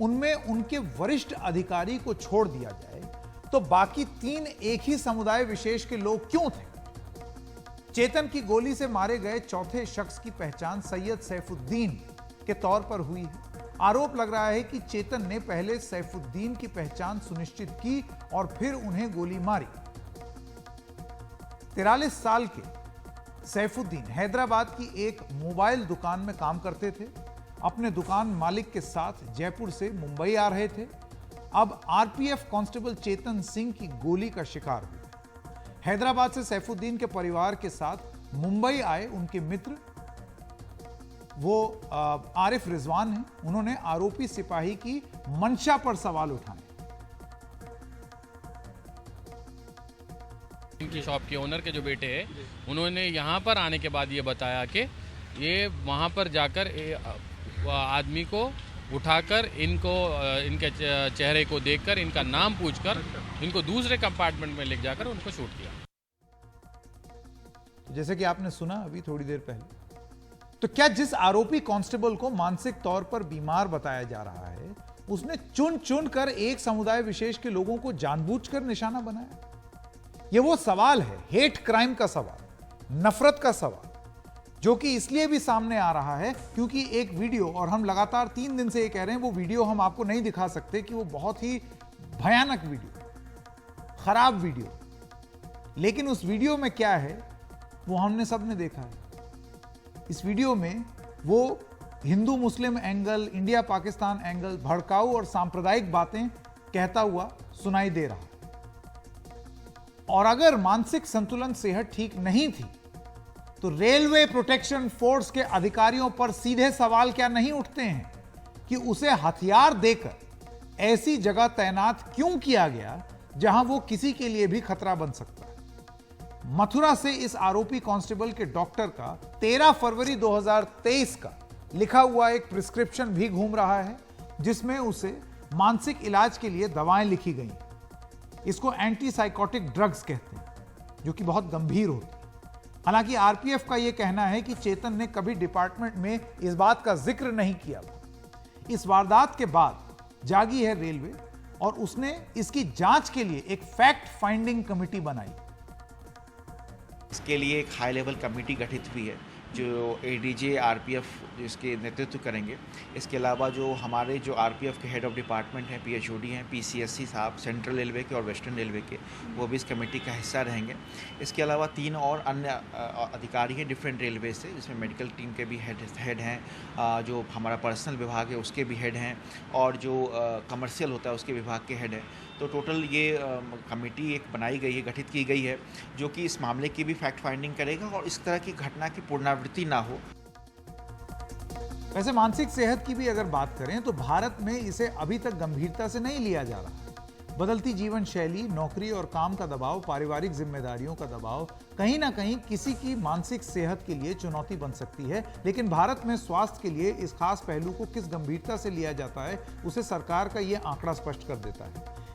उनमें उनके वरिष्ठ अधिकारी को छोड़ दिया जाए तो बाकी 3 एक ही समुदाय विशेष के लोग क्यों थे? चेतन की गोली से मारे गए चौथे शख्स की पहचान सैयद सैफुद्दीन के तौर पर हुई है। आरोप लग रहा है कि चेतन ने पहले सैफुद्दीन की पहचान सुनिश्चित की और फिर उन्हें गोली मारी। 43 साल के सैफुद्दीन हैदराबाद की एक मोबाइल दुकान में काम करते थे। अपने दुकान मालिक के साथ जयपुर से मुंबई आ रहे थे। अब आरपीएफ कांस्टेबल चेतन सिंह की गोली का शिकार हुए। हैदराबाद से सैफुद्दीन के परिवार के साथ मुंबई आए उनके मित्र, वो आरिफ रिजवान हैं। उन्होंने आरोपी सिपाही की मंशा पर सवाल उठाए। इनकी शॉप के ओनर के जो बेटे हैं, उन्होंने यहाँ पर आने के बाद ये बताया कि ये वहाँ पर जाकर आदमी को उठाकर इनके चेहरे को देखकर इनका नाम पूछकर इनको दूसरे कंपार्टमेंट में ले जाकर उनको शूट किया। जैसे कि आपने सुना अभी थोड़ी देर पहले, तो क्या जिस आरोपी कांस्टेबल को मानसिक तौर पर बीमार बताया जा रहा है, उसने चुन चुन कर एक समुदाय विशेष के लोगों को जानबूझकर निशाना बनाया? यह वो सवाल है, हेट क्राइम का सवाल, नफरत का सवाल, जो कि इसलिए भी सामने आ रहा है क्योंकि एक वीडियो, और हम लगातार 3 दिन से ये कह रहे हैं, वो वीडियो हम आपको नहीं दिखा सकते कि वो बहुत ही भयानक वीडियो, खराब वीडियो, लेकिन उस वीडियो में क्या है वो हमने सबने देखा है। इस वीडियो में वो हिंदू मुस्लिम एंगल, इंडिया पाकिस्तान एंगल, भड़काऊ और सांप्रदायिक बातें कहता हुआ सुनाई दे रहा है। और अगर मानसिक संतुलन सेहत ठीक नहीं थी तो रेलवे प्रोटेक्शन फोर्स के अधिकारियों पर सीधे सवाल क्या नहीं उठते हैं कि उसे हथियार देकर ऐसी जगह तैनात क्यों किया गया जहां वो किसी के लिए भी खतरा बन सकता है। मथुरा से इस आरोपी कांस्टेबल के डॉक्टर का 13 फरवरी 2023 का लिखा हुआ एक प्रिस्क्रिप्शन भी घूम रहा है, जिसमें उसे मानसिक इलाज के लिए दवाएं लिखी गई। इसको एंटीसाइकोटिक ड्रग्स कहते हैं, जो कि बहुत गंभीर होती है। हालांकि आरपीएफ का यह कहना है कि चेतन ने कभी डिपार्टमेंट में इस बात का जिक्र नहीं किया। इस वारदात के बाद जागी है रेलवे और उसने इसकी जांच के लिए एक फैक्ट फाइंडिंग कमेटी बनाई। इसके लिए एक हाई लेवल कमेटी गठित हुई है जो एडीजे आरपीएफ इसके नेतृत्व करेंगे। इसके अलावा जो हमारे जो आरपीएफ के हेड ऑफ डिपार्टमेंट हैं, पीएचओडी हैं, पीसीएससी साहब सेंट्रल रेलवे के और वेस्टर्न रेलवे के, वो भी इस कमेटी का हिस्सा रहेंगे। इसके अलावा 3 और अन्य अधिकारी हैं डिफरेंट रेलवे से, जिसमें मेडिकल टीम के भी हेड हैं, जो हमारा पर्सनल विभाग है उसके भी हेड हैं, और जो कमर्शियल होता है उसके विभाग के हेड हैं। तो टोटल ये कमेटी एक बनाई गई है, गठित की गई है, जो कि इस मामले की भी फैक्ट फाइंडिंग करेगा और इस तरह की घटना की पुनरावृत्ति ना हो। वैसे मानसिक सेहत की भी अगर बात करें तो भारत में इसे अभी तक गंभीरता से नहीं लिया जा रहा। बदलती जीवन शैली, नौकरी और काम का दबाव, पारिवारिक जिम्मेदारियों का दबाव कहीं ना कहीं किसी की मानसिक सेहत के लिए चुनौती बन सकती है। लेकिन भारत में स्वास्थ्य के लिए इस खास पहलू को किस गंभीरता से लिया जाता है, उसे सरकार का यह आंकड़ा स्पष्ट कर देता है।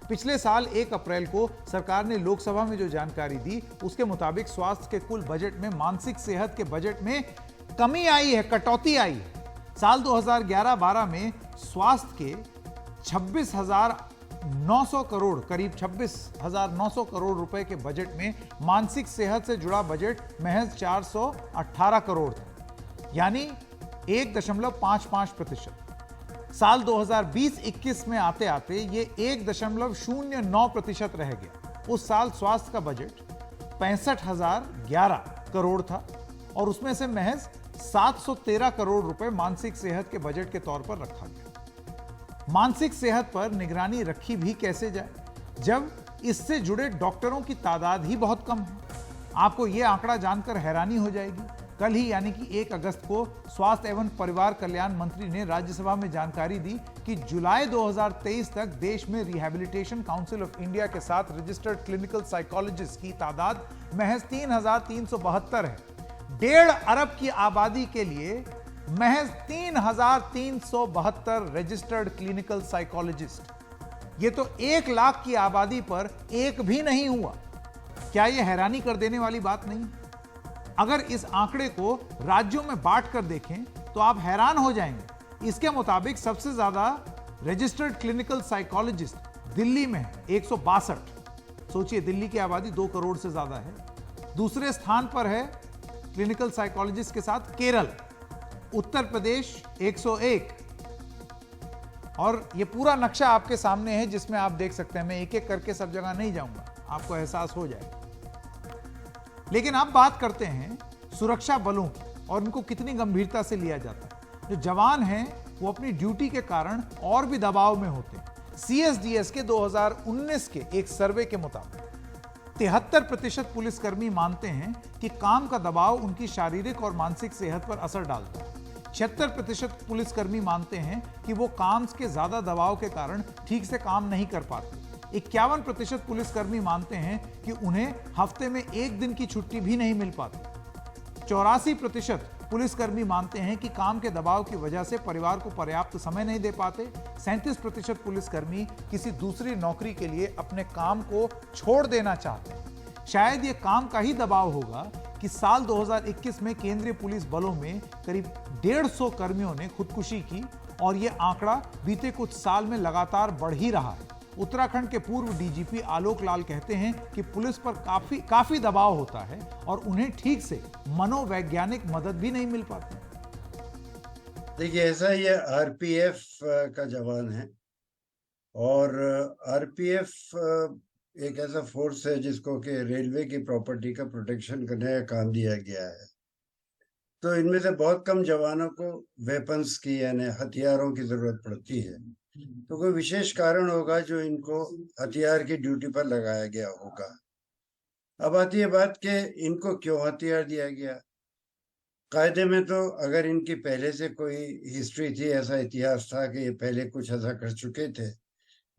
पिछले साल 1 अप्रैल को सरकार ने लोकसभा में जो जानकारी दी, उसके मुताबिक स्वास्थ्य के कुल बजट में मानसिक सेहत के बजट में कमी आई है, कटौती आई है। साल 2011-12 में स्वास्थ्य के 26,900 करोड़, करीब 26,900 करोड़ रुपए के बजट में मानसिक सेहत से जुड़ा बजट महज 418 करोड़ था, यानी 1.55%। साल 2020-21 में आते आते ये 1.09% रह गया। उस साल स्वास्थ्य का बजट 65,011 करोड़ था और उसमें से महज 713 करोड़ रुपए मानसिक सेहत के बजट के तौर पर रखा गया। मानसिक सेहत पर निगरानी रखी भी कैसे जाए जब इससे जुड़े डॉक्टरों की तादाद ही बहुत कम है। आपको यह आंकड़ा जानकर हैरानी हो जाएगी। कल ही यानी कि 1 अगस्त को स्वास्थ्य एवं परिवार कल्याण मंत्री ने राज्यसभा में जानकारी दी कि जुलाई 2023 तक देश में रिहैबिलिटेशन काउंसिल ऑफ इंडिया के साथ रजिस्टर्ड क्लिनिकल साइकोलॉजिस्ट की तादाद महज 3,372 है। 1.5 अरब की आबादी के लिए महज 3,372 रजिस्टर्ड क्लिनिकल साइकोलॉजिस्ट। ये तो 1 लाख की आबादी पर एक भी नहीं हुआ। क्या यह हैरानी कर देने वाली बात नहीं? अगर इस आंकड़े को राज्यों में बांट कर देखें तो आप हैरान हो जाएंगे। इसके मुताबिक सबसे ज्यादा रजिस्टर्ड क्लिनिकल साइकोलॉजिस्ट दिल्ली में है, 162। सोचिए, दिल्ली की आबादी 2 करोड़ से ज्यादा है। दूसरे स्थान पर है क्लिनिकल साइकोलॉजिस्ट के साथ केरल, उत्तर प्रदेश 101। और ये पूरा नक्शा आपके सामने है जिसमें आप देख सकते हैं। मैं एक एक करके सब जगह नहीं जाऊंगा, आपको एहसास हो जाएगा। लेकिन अब बात करते हैं सुरक्षा बलों की और उनको कितनी गंभीरता से लिया जाता है। जो जवान हैं वो अपनी ड्यूटी के कारण और भी दबाव में होते हैं। सीएसडीएस के 2019 के एक सर्वे के मुताबिक 73% पुलिसकर्मी मानते हैं कि काम का दबाव उनकी शारीरिक और मानसिक सेहत पर असर डालता है। 76% पुलिसकर्मी मानते हैं कि वो काम के ज्यादा दबाव के कारण ठीक से काम नहीं कर पाते। 51% पुलिसकर्मी मानते हैं कि उन्हें हफ्ते में 1 दिन की छुट्टी भी नहीं मिल पाती। 84% पुलिसकर्मी मानते हैं कि काम के दबाव की वजह से परिवार को पर्याप्त समय नहीं दे पाते। 37% पुलिसकर्मी किसी दूसरी नौकरी के लिए अपने काम को छोड़ देना चाहते हैं। शायद ये काम का ही दबाव होगा कि साल 2021 में केंद्रीय पुलिस बलों में करीब 150 कर्मियों ने खुदकुशी की और ये आंकड़ा बीते कुछ साल में लगातार बढ़ ही रहा है। उत्तराखंड के पूर्व डीजीपी आलोक लाल कहते हैं कि पुलिस पर काफी दबाव होता है और उन्हें ठीक से मनोवैज्ञानिक मदद भी नहीं मिल पाती। देखिए, ऐसा ये आरपीएफ का जवान है और आरपीएफ एक ऐसा फोर्स है जिसको कि रेलवे की प्रॉपर्टी का प्रोटेक्शन करने का काम दिया गया है। तो इनमें से बहुत कम जवानों को वेपन्स की यानी हथियारों की जरूरत पड़ती है। तो कोई विशेष कारण होगा जो इनको हथियार की ड्यूटी पर लगाया गया होगा। अब आती है बात कि इनको क्यों हथियार दिया गया। कायदे में तो अगर इनकी पहले से कोई हिस्ट्री थी, ऐसा इतिहास था कि ये पहले कुछ ऐसा कर चुके थे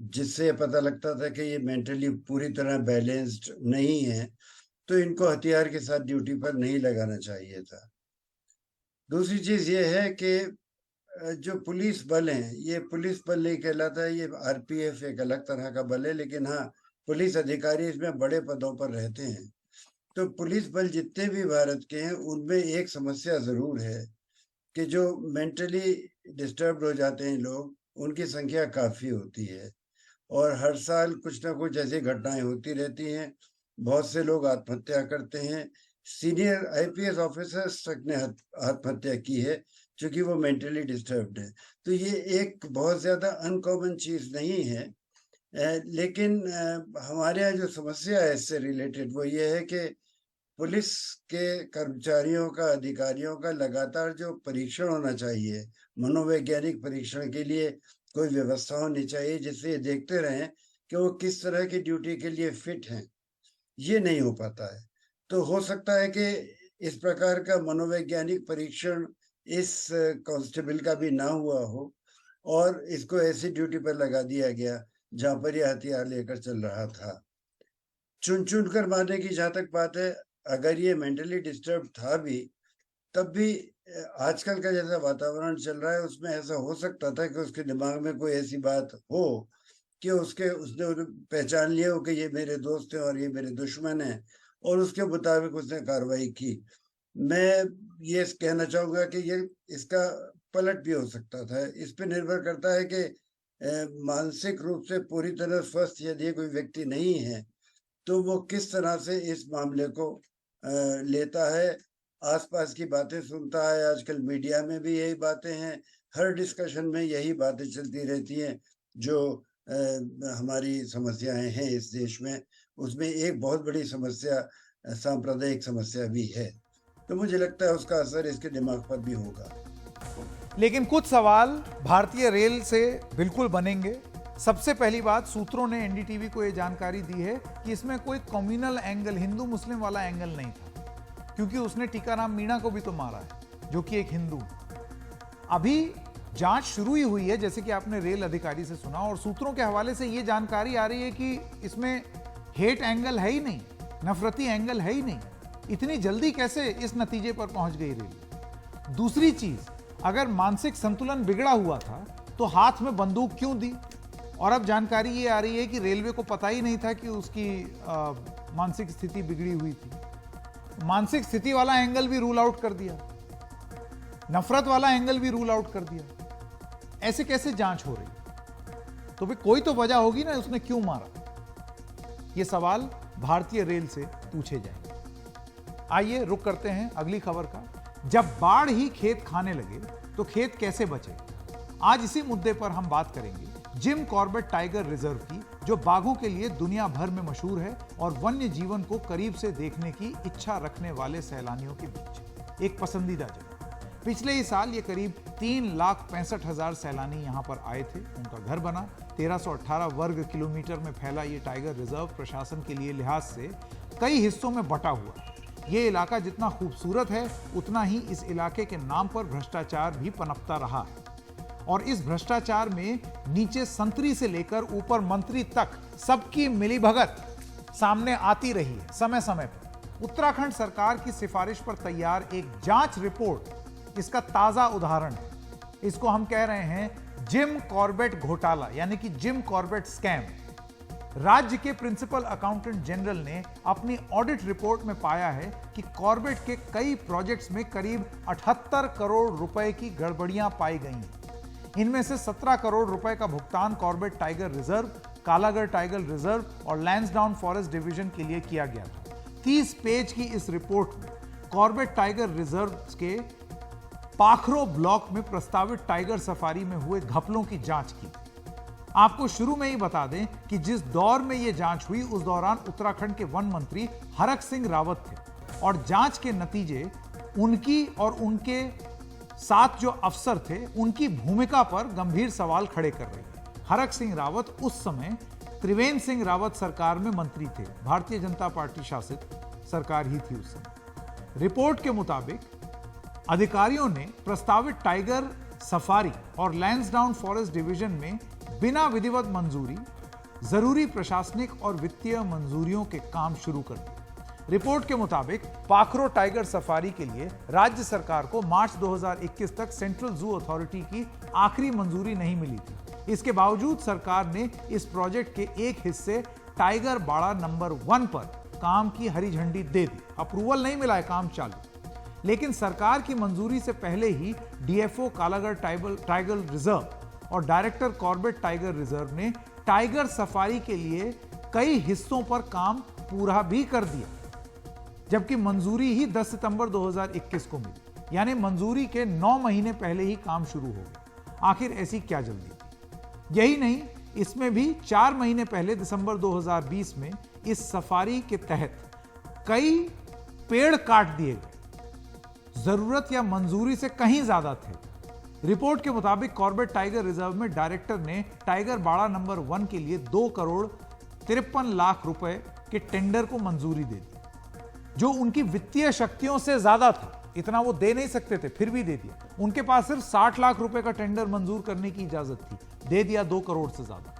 जिससे पता लगता था कि ये मेंटली पूरी तरह बैलेंस्ड नहीं है, तो इनको हथियार के साथ ड्यूटी पर नहीं लगाना चाहिए था। दूसरी चीज ये है कि जो पुलिस बल है, ये पुलिस बल नहीं कहलाता है, ये आरपीएफ एक अलग तरह का बल है। लेकिन हाँ, पुलिस अधिकारी इसमें बड़े पदों पर रहते हैं। तो पुलिस बल जितने भी भारत के हैं उनमें एक समस्या जरूर है कि जो मेंटली डिस्टर्ब हो जाते हैं लोग, उनकी संख्या काफी होती है और हर साल कुछ ना कुछ ऐसी घटनाएं होती रहती हैं। बहुत से लोग आत्महत्या करते हैं। सीनियर आईपीएस ऑफिसर्स तक ने आत्महत्या की है क्योंकि वो मेंटली डिस्टर्ब्ड है। तो ये एक बहुत ज्यादा अनकॉमन चीज नहीं है। लेकिन हमारे यहाँ जो समस्या है इससे रिलेटेड वो ये है कि पुलिस के कर्मचारियों का, अधिकारियों का लगातार जो परीक्षण होना चाहिए, मनोवैज्ञानिक परीक्षण के लिए कोई व्यवस्था होनी चाहिए जिससे ये देखते रहें कि वो किस तरह की ड्यूटी के लिए फिट हैं। ये नहीं हो पाता है। तो हो सकता है कि इस प्रकार का मनोवैज्ञानिक परीक्षण इस कांस्टेबल का भी ना हुआ हो और इसको ऐसी ड्यूटी पर लगा दिया गया जहां पर यह हथियार लेकर चल रहा था। चुन चुन कर मारने की जहां तक बात है, अगर ये मेंटली डिस्टर्ब था भी, तब भी आजकल का जैसा वातावरण चल रहा है उसमें ऐसा हो सकता था कि उसके दिमाग में कोई ऐसी बात हो कि उसने पहचान लिया हो कि ये मेरे दोस्त हैं और ये मेरे दुश्मन हैं और उसके मुताबिक उसने कार्रवाई की। मैं ये कहना चाहूंगा कि ये इसका पलट भी हो सकता था। इस पे निर्भर करता है कि मानसिक रूप से पूरी तरह स्वस्थ यदि कोई व्यक्ति नहीं है तो वो किस तरह से इस मामले को लेता है, आसपास की बातें सुनता है। आजकल मीडिया में भी यही बातें हैं, हर डिस्कशन में यही बातें चलती रहती हैं। जो हमारी समस्याएं हैं इस देश में, उसमें एक बहुत बड़ी समस्या सांप्रदायिक समस्या भी है। तो मुझे लगता है उसका असर इसके दिमाग पर भी होगा। लेकिन कुछ सवाल भारतीय रेल से बिल्कुल बनेंगे। सबसे पहली बात, सूत्रों ने एनडीटीवी को यह जानकारी दी है कि इसमें कोई कम्युनल एंगल, हिंदू मुस्लिम वाला एंगल नहीं था, क्योंकि उसने टीकाराम मीणा को भी तो मारा है जो कि एक हिंदू। अभी जांच शुरू ही हुई है, जैसे कि आपने रेल अधिकारी से सुना, और सूत्रों के हवाले से यह जानकारी आ रही है कि इसमें हेट एंगल है ही नहीं, नफरती एंगल है ही नहीं। इतनी जल्दी कैसे इस नतीजे पर पहुंच गई रेल? दूसरी चीज, अगर मानसिक संतुलन बिगड़ा हुआ था तो हाथ में बंदूक क्यों दी? और अब जानकारी ये आ रही है कि रेलवे को पता ही नहीं था कि उसकी मानसिक स्थिति बिगड़ी हुई थी। मानसिक स्थिति वाला एंगल भी रूल आउट कर दिया, नफरत वाला एंगल भी रूल आउट कर दिया। ऐसे कैसे जांच हो रही? तो भी कोई तो वजह होगी ना, उसने क्यों मारा? ये सवाल भारतीय रेल से पूछे जाएंगे। आइए रुक करते हैं अगली खबर का। जब बाढ़ ही खेत खाने लगे तो खेत कैसे बचे? आज इसी मुद्दे पर हम बात करेंगे जिम कॉर्बेट टाइगर रिजर्व की, जो बाघों के लिए दुनिया भर में मशहूर है और वन्य जीवन को करीब से देखने की इच्छा रखने वाले सैलानियों के बीच एक पसंदीदा जगह। पिछले ही साल ये करीब 3,65,000 सैलानी यहां पर आए थे, उनका घर बना। 1318 वर्ग किलोमीटर में फैला ये टाइगर रिजर्व प्रशासन के लिए लिहाज से कई हिस्सों में बटा हुआ है। ये इलाका जितना खूबसूरत है उतना ही इस इलाके के नाम पर भ्रष्टाचार भी पनपता रहा है, और इस भ्रष्टाचार में नीचे संतरी से लेकर ऊपर मंत्री तक सबकी मिलीभगत सामने आती रही है समय समय पर। उत्तराखंड सरकार की सिफारिश पर तैयार एक जांच रिपोर्ट इसका ताजा उदाहरण है। इसको हम कह रहे हैं जिम कॉर्बेट घोटाला, यानी कि जिम कॉर्बेट स्कैम। राज्य के प्रिंसिपल अकाउंटेंट जनरल ने अपनी ऑडिट रिपोर्ट में पाया है कि कॉर्बेट के कई प्रोजेक्ट्स में करीब 78 करोड़ रुपए की गड़बड़ियां पाई गई हैं। इनमें से 17 करोड़ रुपए का भुगतान Corbett tiger reserve, Kalagarh tiger reserve और लैंसडाउन फॉरेस्ट डिवीजन के लिए किया गया था। 30 पेज की इस रिपोर्ट में कॉर्बेट टाइगर रिजर्व के पाखरो ब्लॉक में प्रस्तावित टाइगर सफारी में हुए घपलों की जांच की। आपको शुरू में ही बता दें कि जिस दौर में यह जांच हुई उस दौरान उत्तराखंड के वन मंत्री हरक सिंह रावत थे और जांच के नतीजे उनकी और उनके साथ जो अफसर थे उनकी भूमिका पर गंभीर सवाल खड़े कर रहे हैं। हरक सिंह रावत उस समय त्रिवेंद्र सिंह रावत सरकार में मंत्री थे। भारतीय जनता पार्टी शासित सरकार ही थी उस समय। रिपोर्ट के मुताबिक अधिकारियों ने प्रस्तावित टाइगर सफारी और लैंसडाउन फॉरेस्ट डिवीजन में बिना विधिवत मंजूरी जरूरी प्रशासनिक और वित्तीय मंजूरियों के काम शुरू कर दिए। रिपोर्ट के मुताबिक पाखरो टाइगर सफारी के लिए राज्य सरकार को मार्च 2021 तक सेंट्रल जू अथॉरिटी की आखिरी मंजूरी नहीं मिली थी। इसके बावजूद सरकार ने इस प्रोजेक्ट के एक हिस्से टाइगर बाड़ा नंबर 1 पर काम की हरी झंडी दे दी। अप्रूवल नहीं मिला है, काम चालू। लेकिन सरकार की मंजूरी से पहले ही डीएफओ कालागढ़ टाइगर रिजर्व और डायरेक्टर कॉर्बेट टाइगर रिजर्व ने टाइगर सफारी के लिए कई हिस्सों पर काम पूरा भी कर दिया, जबकि मंजूरी ही 10 सितंबर 2021 को मिली, यानी मंजूरी के 9 महीने पहले ही काम शुरू हो गया। आखिर ऐसी क्या जल्दी थी? यही नहीं, इसमें भी 4 महीने पहले दिसंबर 2020 में इस सफारी के तहत कई पेड़ काट दिए गए, जरूरत या मंजूरी से कहीं ज्यादा थे। रिपोर्ट के मुताबिक कॉर्बेट टाइगर रिजर्व में डायरेक्टर ने टाइगर बाड़ा नंबर 1 के लिए 2 करोड़ 53 लाख रुपए के टेंडर को मंजूरी दे दी, जो उनकी वित्तीय शक्तियों से ज्यादा था। इतना वो दे नहीं सकते थे, फिर भी दे दिया। उनके पास सिर्फ 60 लाख रुपए का टेंडर मंजूर करने की इजाजत थी, दे दिया 2 करोड़ से ज्यादा।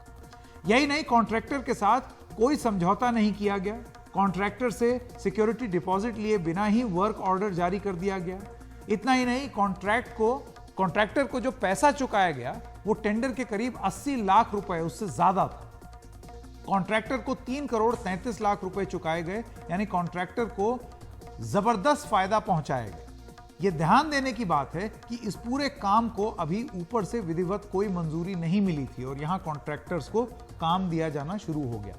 यही नहीं, कॉन्ट्रैक्टर के साथ कोई समझौता नहीं किया गया। कॉन्ट्रैक्टर से सिक्योरिटी डिपॉजिट लिए बिना ही वर्क ऑर्डर जारी कर दिया गया। इतना ही नहीं, कॉन्ट्रैक्टर को जो पैसा चुकाया गया वो टेंडर के करीब 80 लाख रुपए, उससे ज्यादा था। कॉन्ट्रैक्टर को 3 करोड़ 33 लाख रुपए चुकाए गए, यानी कॉन्ट्रैक्टर को जबरदस्त फायदा पहुंचाया गया। यह ध्यान देने की बात है कि इस पूरे काम को अभी ऊपर से विधिवत कोई मंजूरी नहीं मिली थी और यहां कॉन्ट्रैक्टर्स को काम दिया जाना शुरू हो गया।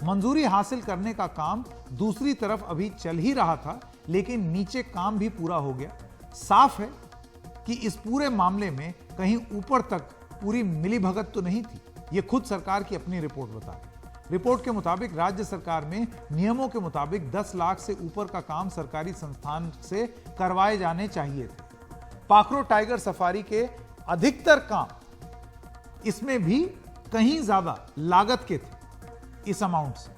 मंजूरी हासिल करने का काम दूसरी तरफ अभी चल ही रहा था, लेकिन नीचे काम भी पूरा हो गया। साफ है कि इस पूरे मामले में कहीं ऊपर तक पूरी मिलीभगत तो नहीं थी। यह खुद सरकार की अपनी रिपोर्ट बता रही। रिपोर्ट के मुताबिक राज्य सरकार में नियमों के मुताबिक 10 लाख से ऊपर का काम सरकारी संस्थान से करवाए जाने चाहिए थे। पाखरो टाइगर सफारी के अधिकतर काम इसमें भी कहीं ज्यादा लागत के थे इस अमाउंट से,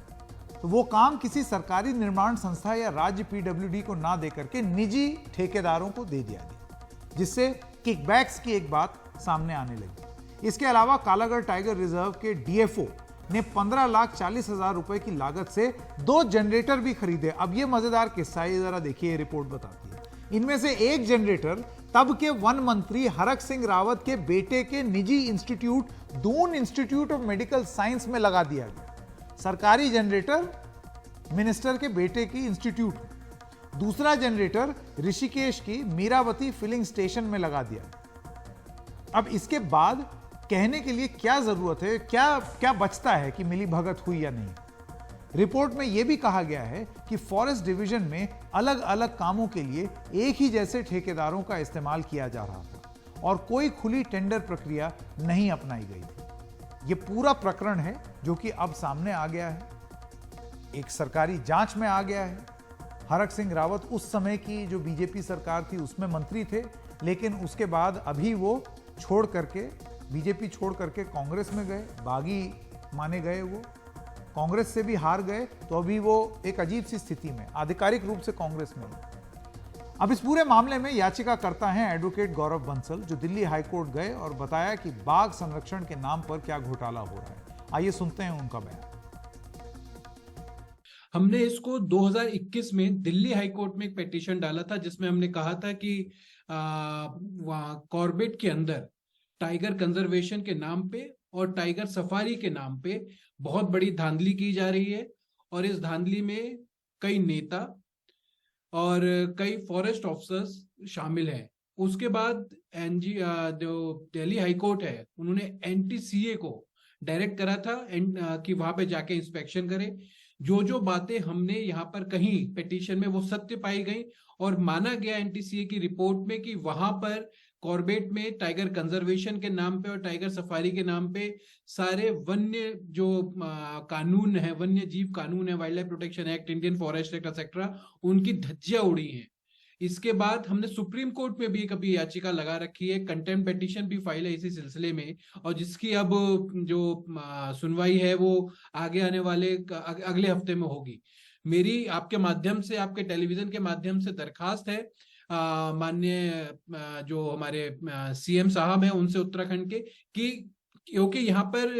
तो वो काम किसी सरकारी निर्माण संस्था या राज्य पीडब्ल्यूडी को ना देकर के निजी ठेकेदारों को दे दिया गया, जिससे किकबैक्स की एक बात सामने आने लगी। इसके अलावा कालागढ़ टाइगर रिजर्व के डीएफओ ने 15,40,000 रुपए की लागत से 2 जनरेटर भी खरीदे। अब ये मजेदार किस्सा है, जरा देखिए, ये रिपोर्ट बताती है। इनमें से एक जनरेटर तब के वन मंत्री हरक सिंह रावत के बेटे के निजी institute Doon institute of medical science में लगा दिया गया। सरकारी जनरेटर मिनिस्टर के बेटे की इंस्टीट्यूट में। दूसरा जनरेटर ऋषिकेश की मीरावती फिलिंग स्टेशन में लगा दिया। अब इसके बाद कहने के लिए क्या जरूरत है, क्या बचता है कि मिली भगत हुई या नहीं। रिपोर्ट में यह भी कहा गया है कि फॉरेस्ट डिवीजन में अलग अलग कामों के लिए एक ही जैसे ठेकेदारों का इस्तेमाल किया जा रहा था और कोई खुली टेंडर प्रक्रिया नहीं अपनाई गई थी। यह पूरा प्रकरण है जो कि अब सामने आ गया है, एक सरकारी जांच में आ गया है। हरक सिंह रावत उस समय की जो बीजेपी सरकार थी उसमें मंत्री थे, लेकिन उसके बाद अभी वो छोड़ करके बीजेपी छोड़ करके कांग्रेस में गए, बागी माने गए। वो कांग्रेस से भी हार गए, तो अभी वो एक अजीब सी स्थिति में आधिकारिक रूप से कांग्रेस में। अब इस पूरे मामले में याचिकाकर्ता हैं एडवोकेट गौरव बंसल, जो दिल्ली हाईकोर्ट गए और बताया कि बाघ संरक्षण के नाम पर क्या घोटाला हो रहा है। आइए सुनते हैं उनका बयान। हमने इसको 2021 में दिल्ली हाई कोर्ट में एक पिटीशन डाला था, जिसमें हमने कहा था कि कॉर्बेट के अंदर टाइगर कंजर्वेशन के नाम पे और टाइगर सफारी के नाम पे बहुत बड़ी धांधली की जा रही है, और इस धांधली में कई नेता और कई फॉरेस्ट ऑफिसर्स शामिल हैं। उसके बाद जो दिल्ली हाई कोर्ट है, उन्होंने NTCA को डायरेक्ट करा था कि वहां पे जाके इंस्पेक्शन करे। जो बातें हमने यहाँ पर कहीं पिटीशन में वो सत्य पाई गई, और माना गया NTCA की रिपोर्ट में कि वहां पर कॉर्बेट में टाइगर कंजर्वेशन के नाम पे और टाइगर सफारी के नाम पे सारे वन्य जो कानून है, वन्य जीव कानून है, wild life protection act, Indian forest act etcetera, उनकी धज्जियां उड़ी हैं। इसके बाद हमने सुप्रीम कोर्ट में भी कभी याचिका लगा रखी है, कंटेम्प्ट पिटीशन भी फाइल है इसी सिलसिले में, और जिसकी अब जो सुनवाई है वो आगे आने वाले अगले हफ्ते में होगी। मेरी आपके माध्यम से, आपके टेलीविजन के माध्यम से दरखास्त है माननीय जो हमारे CM साहब हैं उनसे उत्तराखंड के, कि क्योंकि यहाँ पर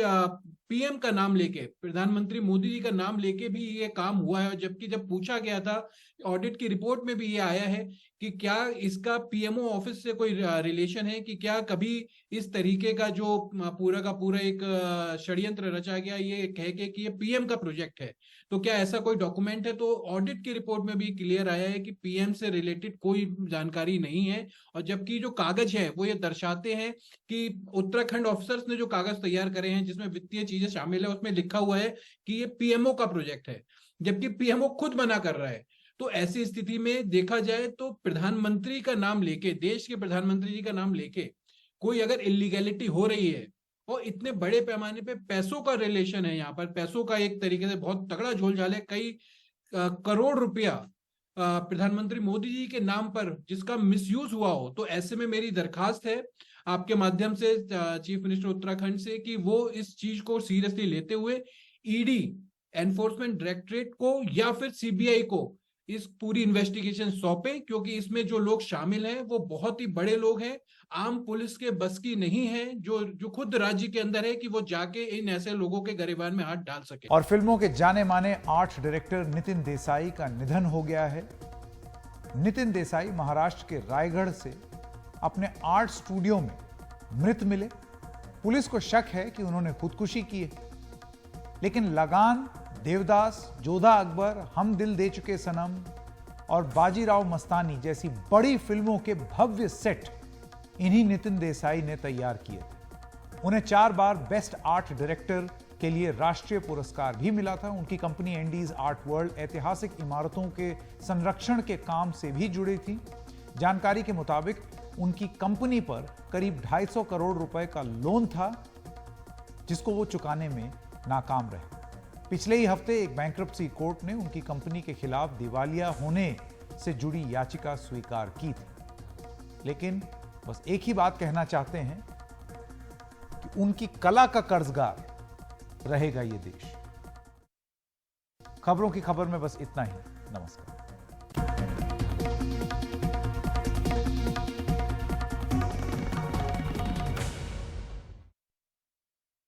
PM का नाम लेके, प्रधानमंत्री मोदी जी का नाम लेके भी ये काम हुआ है, और जबकि जब पूछा गया था ऑडिट की रिपोर्ट में भी ये आया है कि क्या इसका PMO ऑफिस से कोई रिलेशन है, कि क्या कभी इस तरीके का जो पूरा का पूरा एक षड्यंत्र रचा गया ये कह के कि ये PM का प्रोजेक्ट है, तो क्या ऐसा कोई डॉक्यूमेंट है? तो ऑडिट की रिपोर्ट में भी क्लियर आया है कि PM से रिलेटेड कोई जानकारी नहीं है, और जबकि जो कागज है वो ये दर्शाते हैं कि उत्तराखंड ऑफिसर्स ने जो कागज तैयार करे हैं जिसमें वित्तीय चीजें शामिल है, उसमें लिखा हुआ है कि ये PMO का प्रोजेक्ट है, जबकि PMO खुद मना कर रहा है। तो ऐसी स्थिति में देखा जाए तो प्रधानमंत्री का नाम लेके, देश के प्रधानमंत्री जी का नाम लेके कोई अगर इलीगैलिटी हो रही है, और इतने बड़े पैमाने पे पैसों का रिलेशन है, यहाँ पर पैसों का एक तरीके से बहुत तगड़ा झोलझाल है, कई करोड़ रुपया प्रधानमंत्री मोदी जी के नाम पर जिसका मिसयूज हुआ हो, तो ऐसे में मेरी दरखास्त है आपके माध्यम से चीफ मिनिस्टर उत्तराखंड से कि वो इस चीज को सीरियसली लेते हुए ED एनफोर्समेंट डायरेक्टरेट को या फिर CBI को इस पूरी इन्वेस्टिगेशन सौंपे, क्योंकि इसमें जो लोग शामिल हैं वो बहुत ही बड़े लोग हैं, आम पुलिस के बस की नहीं है, जो खुद राज्य के अंदर है कि वो जाके इन ऐसे लोगों के गरिबान में हाथ डाल सके। और फिल्मों के जाने माने आर्ट डायरेक्टर नितिन देसाई का निधन हो गया है। नितिन देसाई महाराष्ट्र के रायगढ़ से अपने आर्ट स्टूडियो में मृत मिले। पुलिस को शक है कि उन्होंने खुदकुशी की है, लेकिन लगान, देवदास, जोधा अकबर, हम दिल दे चुके सनम और बाजीराव मस्तानी जैसी बड़ी फिल्मों के भव्य सेट इन्हीं नितिन देसाई ने तैयार किए थे। उन्हें 4 बार बेस्ट आर्ट डायरेक्टर के लिए राष्ट्रीय पुरस्कार भी मिला था। उनकी कंपनी एंडीज आर्ट वर्ल्ड ऐतिहासिक इमारतों के संरक्षण के काम से भी जुड़ी थी। जानकारी के मुताबिक उनकी कंपनी पर करीब 250 करोड़ रुपए का लोन था, जिसको वो चुकाने में नाकाम रहे। पिछले ही हफ्ते एक बैंक्रप्सी कोर्ट ने उनकी कंपनी के खिलाफ दिवालिया होने से जुड़ी याचिका स्वीकार की थी। लेकिन बस एक ही बात कहना चाहते हैं कि उनकी कला का कर्जदार रहेगा ये देश। खबरों की खबर में बस इतना ही। नमस्कार।